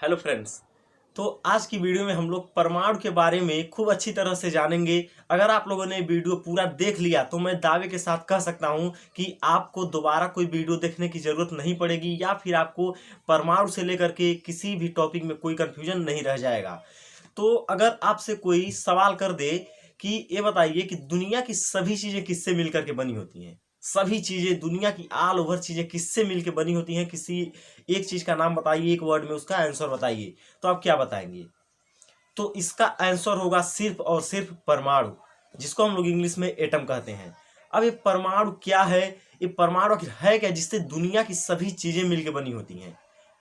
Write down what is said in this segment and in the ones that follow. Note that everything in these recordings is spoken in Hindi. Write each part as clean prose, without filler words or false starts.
Hello friends. तो आज की वीडियो में हम लोग परमाणु के बारे में खूब अच्छी तरह से जानेंगे। अगर आप लोगों ने वीडियो पूरा देख लिया तो मैं दावे के साथ कह सकता हूं कि आपको दोबारा कोई वीडियो देखने की जरूरत नहीं पड़ेगी या फिर आपको परमाणु से लेकर के किसी भी टॉपिक में कोई कंफ्यूजन नहीं रह जाएगा। तो अगर आपसे कोई सवाल कर दे कि ये बताइए कि दुनिया की सभी चीजें किससे मिलकर के बनी होती हैं, सभी चीजें दुनिया की ऑल ओवर चीजें किससे मिलकर बनी होती हैं, किसी एक चीज का नाम बताइए, एक वर्ड में उसका आंसर बताइए। तो आप क्या बताएंगे? तो इसका आंसर होगा सिर्फ और सिर्फ परमाणु, जिसको हम लोग इंग्लिश में एटम कहते हैं। अब ये परमाणु क्या है? ये परमाणु आखिर है क्या जिससे दुनिया की सभी चीजें मिलकर बनी होती हैं?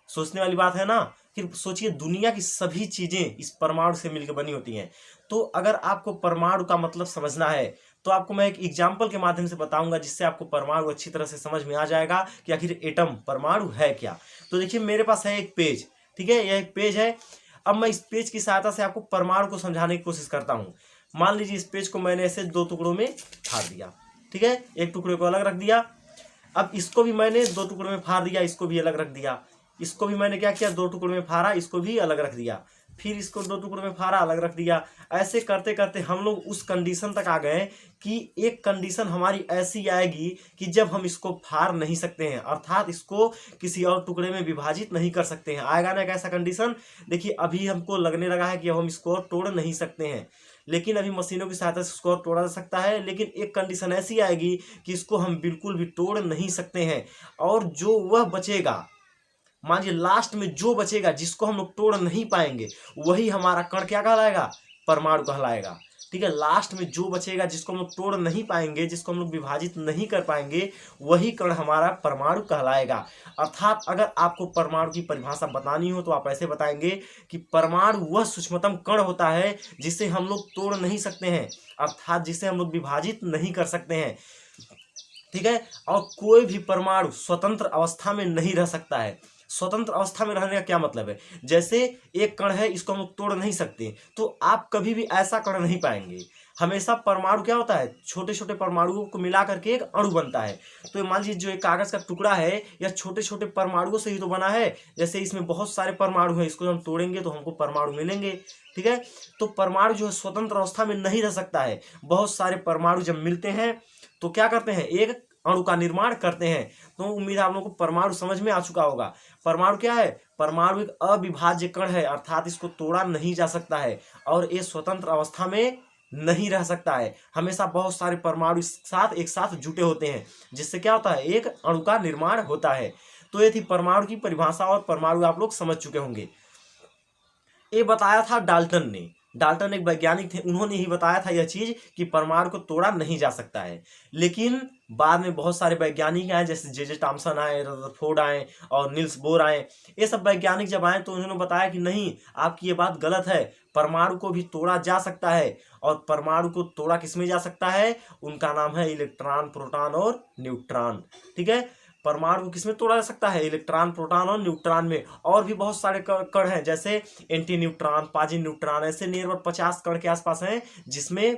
सोचने वाली बात है ना। फिर सोचिए, दुनिया की सभी चीजें इस परमाणु से मिलकर बनी होती हैं। तो अगर आपको परमाणु का मतलब समझना है तो आपको मैं एक एग्जाम्पल के माध्यम से बताऊंगा, जिससे आपको परमाणु अच्छी तरह से समझ में आ जाएगा कि आखिर एटम परमाणु है क्या। तो देखिए, मेरे पास है एक पेज। ठीक है, यह एक पेज है। अब मैं इस पेज की सहायता से आपको परमाणु को समझाने की कोशिश करता हूं। मान लीजिए इस पेज को मैंने ऐसे दो टुकड़ों में फाड़ दिया। ठीक है, एक टुकड़े को अलग रख दिया। अब इसको भी मैंने दो टुकड़ों में फाड़ दिया, इसको भी अलग रख दिया। इसको भी मैंने क्या किया, दो टुकड़ों में फाड़ा, इसको भी अलग रख दिया। फिर इसको दो टुकड़ों में फाड़ा, अलग रख दिया। ऐसे करते करते हम लोग उस कंडीशन तक आ गए कि एक कंडीशन हमारी ऐसी आएगी कि जब हम इसको फाड़ नहीं सकते हैं, अर्थात इसको किसी और टुकड़े में विभाजित नहीं कर सकते हैं। आएगा ना एक ऐसा कंडीशन। देखिए, अभी हमको लगने लगा है कि अब हम इसको और तोड़ नहीं सकते हैं, लेकिन अभी मशीनों की सहायता से इसको और तोड़ा जा सकता है। लेकिन एक कंडीशन ऐसी आएगी कि इसको हम बिल्कुल भी तोड़ नहीं सकते हैं। और जो वह बचेगा, मान लीजिए लास्ट में जो बचेगा जिसको हम लोग तोड़ नहीं पाएंगे, वही हमारा कण क्या कहलाएगा? परमाणु कहलाएगा। ठीक है, लास्ट में जो बचेगा जिसको हम लोग तोड़ नहीं पाएंगे, जिसको हम लोग विभाजित नहीं कर पाएंगे, वही कण हमारा परमाणु कहलाएगा। अर्थात अगर आपको परमाणु की परिभाषा बतानी हो तो आप ऐसे बताएंगे कि परमाणु वह सूक्ष्मतम कण होता है जिसे हम लोग तोड़ नहीं सकते हैं, अर्थात जिसे हम लोग विभाजित नहीं कर सकते हैं। ठीक है, और कोई भी परमाणु स्वतंत्र अवस्था में नहीं रह सकता है। स्वतंत्र अवस्था में रहने का क्या मतलब है? जैसे एक कण है, इसको हम लोग तोड़ नहीं सकते, तो आप कभी भी ऐसा कण नहीं पाएंगे। हमेशा परमाणु क्या होता है, छोटे छोटे परमाणुओं को मिला करके एक अणु बनता है। तो ये मान लीजिए जो एक कागज का टुकड़ा है, यह छोटे छोटे परमाणुओं से ही तो बना है। जैसे इसमें बहुत सारे परमाणु हैं, इसको हम तोड़ेंगे तो हमको परमाणु मिलेंगे। ठीक है, तो परमाणु जो है स्वतंत्र अवस्था में नहीं रह सकता है। बहुत सारे परमाणु जब मिलते हैं तो क्या करते हैं, एक अणु का निर्माण करते हैं। तो उम्मीद है आप लोगों को परमाणु समझ में आ चुका होगा। परमाणु क्या है? परमाणु एक अविभाज्य कण है, अर्थात इसको तोड़ा नहीं जा सकता है और ये स्वतंत्र अवस्था में नहीं रह सकता है। हमेशा बहुत सारे परमाणु एक साथ जुटे होते हैं, जिससे क्या होता है, एक अणु का निर्माण होता है। तो ये थी परमाणु की परिभाषा, और परमाणु आप लोग समझ चुके होंगे। ये बताया था डाल्टन ने। डाल्टन एक वैज्ञानिक थे, उन्होंने ही बताया था यह चीज कि परमाणु को तोड़ा नहीं जा सकता है। लेकिन बाद में बहुत सारे वैज्ञानिक आए, जैसे जे टॉमसन आए, रदरफोर्ड आए और नील्स बोर आए। ये सब वैज्ञानिक जब आए तो उन्होंने बताया कि नहीं, आपकी ये बात गलत है, परमाणु को भी तोड़ा जा सकता है। और परमाणु को तोड़ा किसमें जा सकता है? उनका नाम है इलेक्ट्रॉन, प्रोटॉन और न्यूट्रॉन। ठीक है, परमाणु को किसमें तोड़ा जा सकता है? इलेक्ट्रॉन, प्रोटॉन और न्यूट्रॉन में। और भी बहुत सारे कण हैं, जैसे एंटी न्यूट्रॉन, पाजी न्यूट्रॉन, ऐसे नियर 50 कण के आसपास हैं जिसमें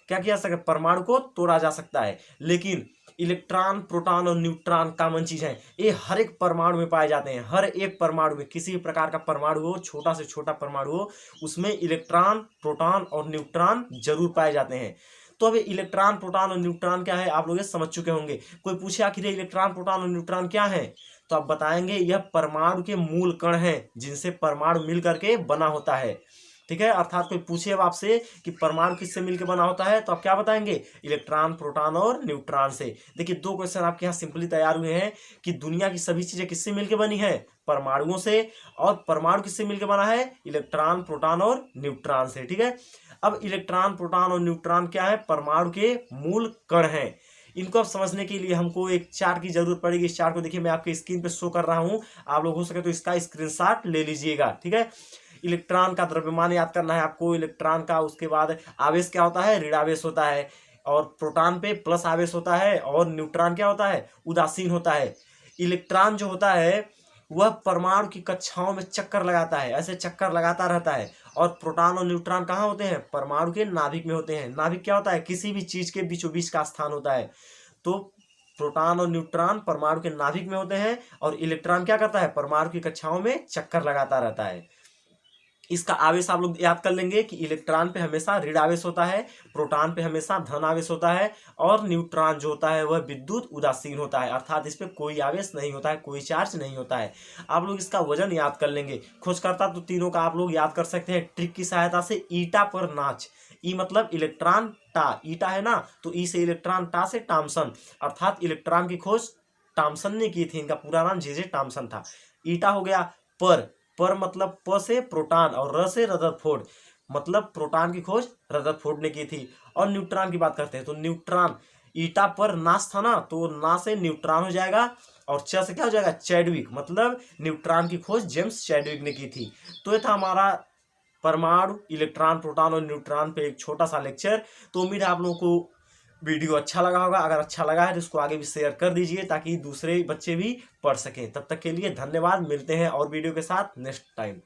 क्या किया जा सकता है, परमाणु को तोड़ा जा सकता है। लेकिन इलेक्ट्रॉन, प्रोटॉन और न्यूट्रॉन कॉमन चीज है, ये हर एक परमाणु में पाए जाते हैं। हर एक परमाणु में, किसी भी प्रकार का परमाणु हो, छोटा से छोटा परमाणु हो, उसमें इलेक्ट्रॉन, प्रोटॉन और न्यूट्रॉन जरूर पाए जाते हैं। तो अब इलेक्ट्रॉन, प्रोटॉन और न्यूट्रॉन क्या है, आप लोग ये समझ चुके होंगे। कोई पूछे आखिर इलेक्ट्रॉन, प्रोटॉन और न्यूट्रॉन क्या है, तो आप बताएंगे यह परमाणु के मूल कण हैं, जिनसे परमाणु मिल करके बना होता है। ठीक है, अर्थात कोई पूछे अब आपसे कि परमाणु किससे मिलकर बना होता है, तो आप क्या बताएंगे? इलेक्ट्रॉन, प्रोटॉन और न्यूट्रॉन से। देखिए, दो क्वेश्चन आपके यहाँ सिंपली तैयार हुए हैं कि दुनिया की सभी चीजें किससे मिलकर बनी है? परमाणुओं से। और परमाणु किससे मिलकर बना है? इलेक्ट्रॉन, प्रोटॉन और न्यूट्रॉन से। ठीक है, अब इलेक्ट्रॉन, प्रोटॉन और न्यूट्रॉन क्या है? परमाणु के मूल कण हैं। इनको अब समझने के लिए हमको एक चार्ट की जरूरत पड़ेगी। इस चार्ट को देखिए, मैं आपके स्क्रीन पे शो कर रहा हूं, आप लोग हो सके तो इसका स्क्रीनशॉट ले लीजिएगा। ठीक है, इलेक्ट्रॉन का द्रव्यमान याद करना है आपको, इलेक्ट्रॉन का। उसके बाद आवेश क्या होता है? ऋणावेश होता है। और प्रोटॉन पे प्लस आवेश होता है, और न्यूट्रॉन क्या होता है? उदासीन होता है। इलेक्ट्रॉन जो होता है वह परमाणु की कक्षाओं में चक्कर लगाता है, ऐसे चक्कर लगाता रहता है। और प्रोटॉन और न्यूट्रॉन कहाँ होते हैं? परमाणु के नाभिक में होते हैं। नाभिक क्या होता है? किसी भी चीज के बीचों बीच का स्थान होता है। तो प्रोटॉन और न्यूट्रॉन परमाणु के नाभिक में होते हैं और इलेक्ट्रॉन क्या करता है, परमाणु की कक्षाओं में चक्कर लगाता रहता है। इसका आवेश आप लोग याद कर लेंगे कि इलेक्ट्रॉन पे हमेशा ऋण आवेश होता है, प्रोटॉन पे हमेशा धन आवेश होता है और न्यूट्रॉन जो होता है वह विद्युत उदासीन होता है, अर्थात इस पे कोई आवेश नहीं होता है, कोई चार्ज नहीं होता है। आप लोग इसका वजन याद कर लेंगे। खोजकर्ता तो तीनों का आप लोग याद कर सकते हैं ट्रिक की सहायता से। ईटा पर नाच, ई मतलब इलेक्ट्रॉन, टा ईटा है ना, तो ई से इलेक्ट्रॉन, टा से टॉमसन, अर्थात इलेक्ट्रॉन की खोज टॉमसन ने की थी। इनका पूरा नाम जे टॉमसन था। ईटा हो गया। पर मतलब प से प्रोटॉन और र से रदरफोर्ड, मतलब प्रोटॉन की खोज रदरफोर्ड ने की थी। और न्यूट्रॉन की बात करते हैं तो न्यूट्रॉन, ईटा पर नास था ना, तो ना से न्यूट्रॉन हो जाएगा और च से क्या हो जाएगा, चैडविक, मतलब न्यूट्रॉन की खोज जेम्स चैडविक ने की थी। तो ये था हमारा परमाणु, इलेक्ट्रॉन, प्रोटॉन और न्यूट्रॉन पे एक छोटा सा लेक्चर। तो उम्मीद है आप लोगों को वीडियो अच्छा लगा होगा। अगर अच्छा लगा है तो इसको आगे भी शेयर कर दीजिए ताकि दूसरे बच्चे भी पढ़ सकें। तब तक के लिए धन्यवाद, मिलते हैं और वीडियो के साथ नेक्स्ट टाइम।